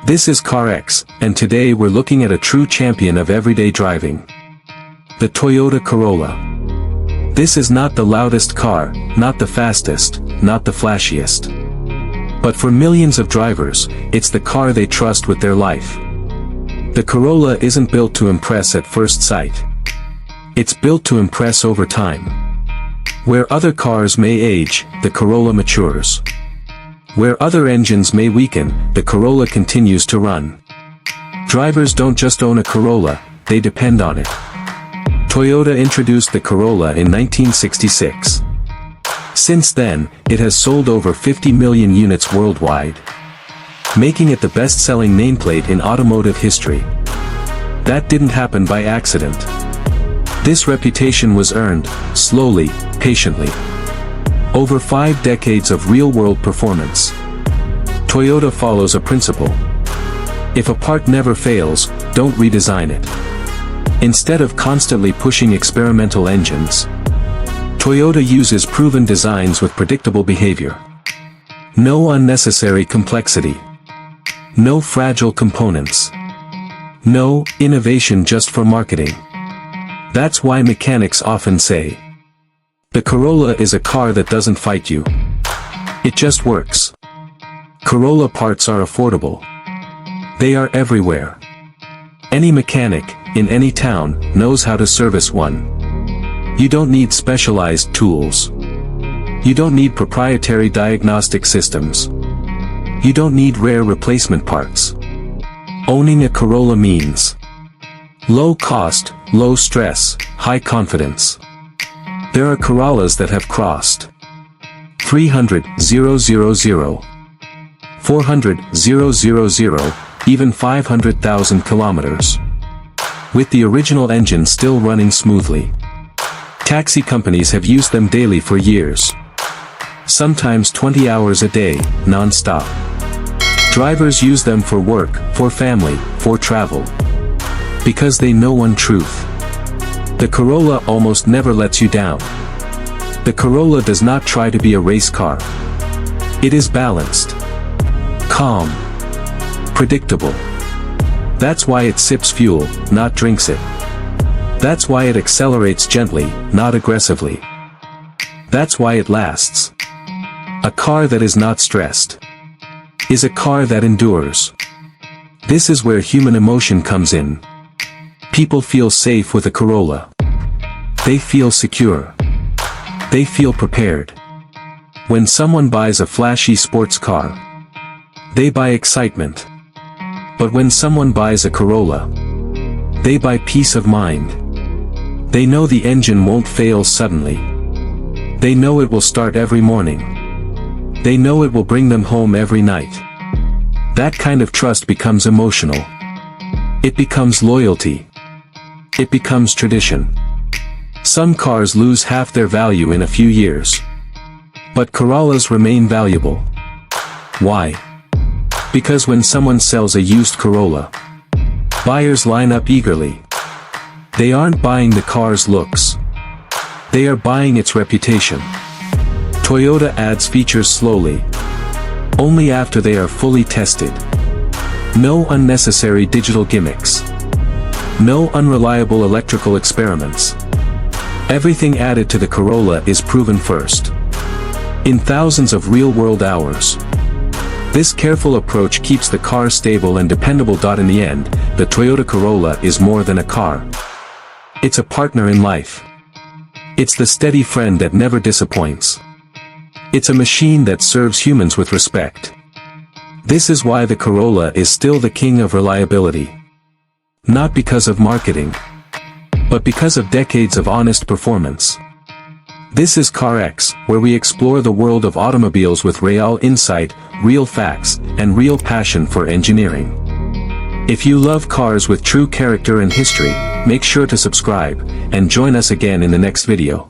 This is CarX, and today we're looking at a true champion of everyday driving. The Toyota Corolla. This is not the loudest car, not the fastest, not the flashiest. But for millions of drivers, it's the car they trust with their life. The Corolla isn't built to impress at first sight. It's built to impress over time. Where other cars may age, the Corolla matures. Where other engines may weaken, the Corolla continues to run. Drivers don't just own a Corolla, they depend on it. Toyota introduced the Corolla in 1966. Since then, it has sold over 50 million units worldwide, making it the best-selling nameplate in automotive history. That didn't happen by accident. This reputation was earned, slowly, patiently. Over 5 decades of real-world performance. Toyota follows a principle. If a part never fails, don't redesign it. Instead of constantly pushing experimental engines, Toyota uses proven designs with predictable behavior. No unnecessary complexity. No fragile components. No innovation just for marketing. That's why mechanics often say, the Corolla is a car that doesn't fight you. It just works. Corolla parts are affordable. They are everywhere. Any mechanic, in any town, knows how to service one. You don't need specialized tools. You don't need proprietary diagnostic systems. You don't need rare replacement parts. Owning a Corolla means low cost, low stress, high confidence. There are Corollas that have crossed 300,000, 400,000, even 500,000 kilometers, with the original engine still running smoothly. Taxi companies have used them daily for years. Sometimes 20 hours a day, non-stop. Drivers use them for work, for family, for travel. Because they know one truth. The Corolla almost never lets you down. The Corolla does not try to be a race car. It is balanced, calm, predictable. That's why it sips fuel, not drinks it. That's why it accelerates gently, not aggressively. That's why it lasts. A car that is not stressed is a car that endures. This is where human emotion comes in. People feel safe with a Corolla. They feel secure. They feel prepared. When someone buys a flashy sports car, they buy excitement. But when someone buys a Corolla, they buy peace of mind. They know the engine won't fail suddenly. They know it will start every morning. They know it will bring them home every night. That kind of trust becomes emotional. It becomes loyalty. It becomes tradition. Some cars lose half their value in a few years. But Corollas remain valuable. Why? Because when someone sells a used Corolla, buyers line up eagerly. They aren't buying the car's looks. They are buying its reputation. Toyota adds features slowly. Only after they are fully tested. No unnecessary digital gimmicks. No unreliable electrical experiments. Everything added to the Corolla is proven first. In thousands of real-world hours. This careful approach keeps the car stable and dependable. In the end, the Toyota Corolla is more than a car. It's a partner in life. It's the steady friend that never disappoints. It's a machine that serves humans with respect. This is why the Corolla is still the king of reliability. Not because of marketing, but because of decades of honest performance. This is CarX, where we explore the world of automobiles with real insight, real facts, and real passion for engineering. If you love cars with true character and history, make sure to subscribe, and join us again in the next video.